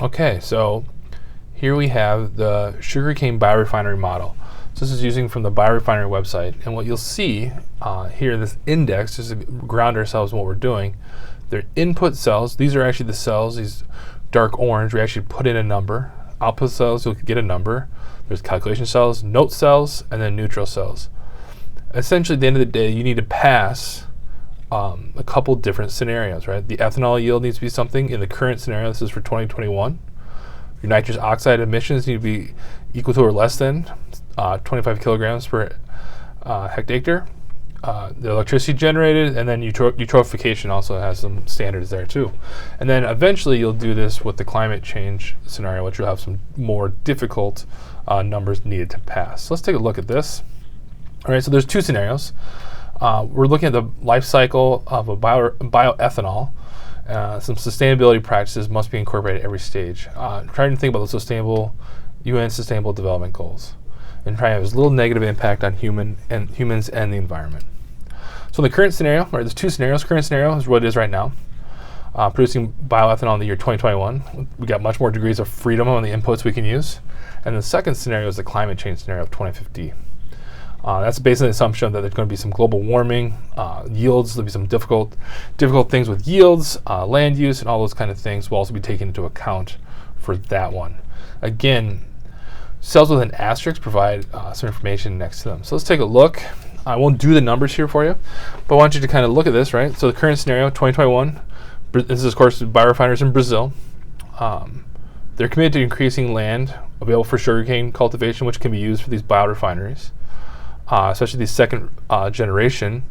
Okay, so here we have the Sugarcane Biorefinery model. So this is using from the Biorefinery website, and what you'll see here, this index, just to ground ourselves in what we're doing, they're input cells. These are actually the cells, these dark orange, we actually put in a number. Output cells, you'll get a number. There's calculation cells, note cells, and then neutral cells. Essentially, at the end of the day, you need to pass a couple different scenarios, right? The ethanol yield needs to be something. In the current scenario, this is for 2021. Your nitrous oxide emissions need to be equal to or less than 25 kilograms per hectare. The electricity generated, and then eutrophication also has some standards there too. And then eventually you'll do this with the climate change scenario, which will have some more difficult numbers needed to pass. So let's take a look at this. All right, so there's two scenarios. We're looking at the life cycle of a bioethanol. Some sustainability practices must be incorporated at every stage. Trying to think about the sustainable UN Sustainable Development Goals and try to have as little negative impact on humans and the environment. So in the current scenario, right, there's two scenarios. Current scenario is what it is right now. Producing bioethanol in the year 2021. We got much more degrees of freedom on the inputs we can use. And the second scenario is the climate change scenario of 2050. That's based on the assumption that there's going to be some global warming, yields, there'll be some difficult things with yields, land use, and all those kind of things will also be taken into account for that one. Again, cells with an asterisk provide some information next to them. So let's take a look. I won't do the numbers here for you, but I want you to kind of look at this, right? So the current scenario, 2021, this is of course biorefineries in Brazil. They're committed to increasing land available for sugarcane cultivation, which can be used for these biorefineries. Especially these second generation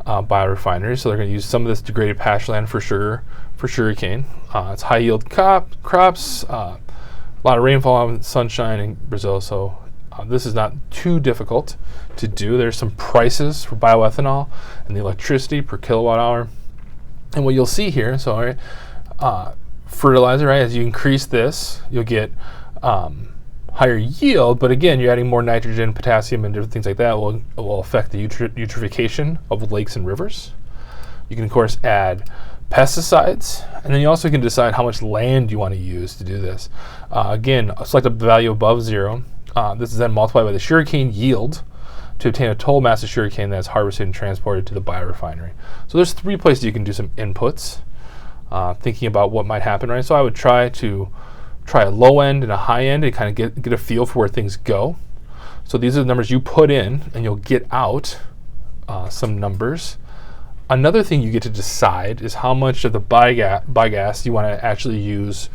biorefineries. So they're going to use some of this degraded pasture land for sugarcane. It's high yield crops, a lot of rainfall and sunshine in Brazil. So this is not too difficult to do. There's some prices for bioethanol and the electricity per kilowatt hour. And what you'll see here, so fertilizer, right? As you increase this, you'll get higher yield, but again, you're adding more nitrogen, potassium, and different things like that will affect the eutrophication of lakes and rivers. You can, of course, add pesticides, and then you also can decide how much land you want to use to do this. Again, select a value above 0. This is then multiplied by the sugarcane yield to obtain a total mass of sugarcane that's harvested and transported to the biorefinery. So there's 3 places you can do some inputs, thinking about what might happen, right? So I would try a low end and a high end and kind of get a feel for where things go. So these are the numbers you put in, and you'll get out some numbers. Another thing you get to decide is how much of the biogas you want to actually use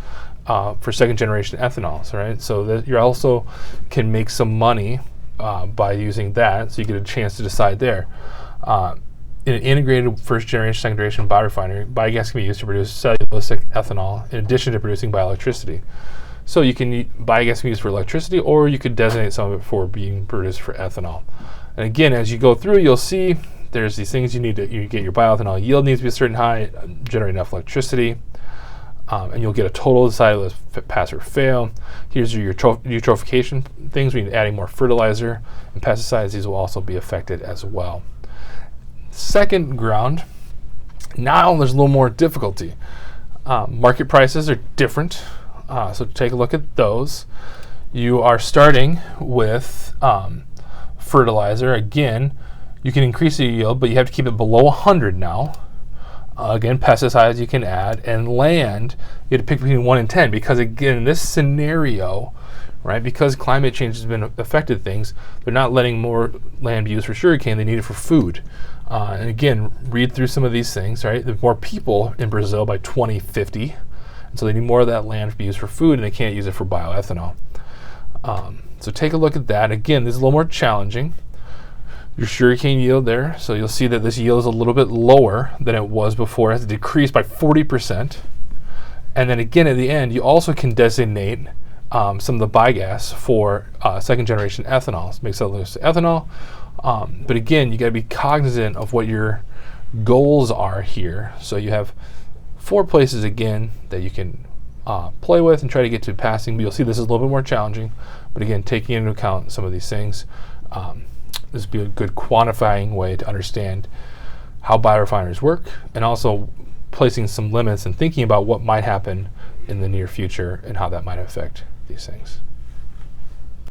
for second generation ethanols, right? So that you also can make some money by using that, so you get a chance to decide there. In an integrated first generation, second generation biorefinery, biogas can be used to produce cellulosic ethanol in addition to producing bioelectricity. So you can biogas can be used for electricity, or you could designate some of it for being produced for ethanol. And again, as you go through, you'll see there's these things you get your bioethanol yield needs to be a certain high, generate enough electricity, and you'll get a total decided whether pass or fail. Here's your eutrophication things. We need adding more fertilizer and pesticides. These will also be affected as well. Second ground, now there's a little more difficulty. Market prices are different, so take a look at those. You are starting with fertilizer. Again, you can increase the yield, but you have to keep it below 100 now. Again, pesticides you can add, and land, you have to pick between 1 and 10, because again, in this scenario, right, because climate change has been affected things, they're not letting more land be used for sugarcane, they need it for food. And again, read through some of these things, right? There's more people in Brazil by 2050, and so they need more of that land to be used for food, and they can't use it for bioethanol. So take a look at that. Again, this is a little more challenging. Your sugarcane yield there, so you'll see that this yield is a little bit lower than it was before. It has decreased by 40%. And then again, at the end, you also can designate some of the biogas for second generation ethanols, make cellulose ethanol. But again, you got to be cognizant of what your goals are here. So you have 4 places again that you can play with and try to get to passing. But you'll see this is a little bit more challenging. But again, taking into account some of these things, this would be a good quantifying way to understand how biorefineries work, and also placing some limits and thinking about what might happen in the near future and how that might affect these things.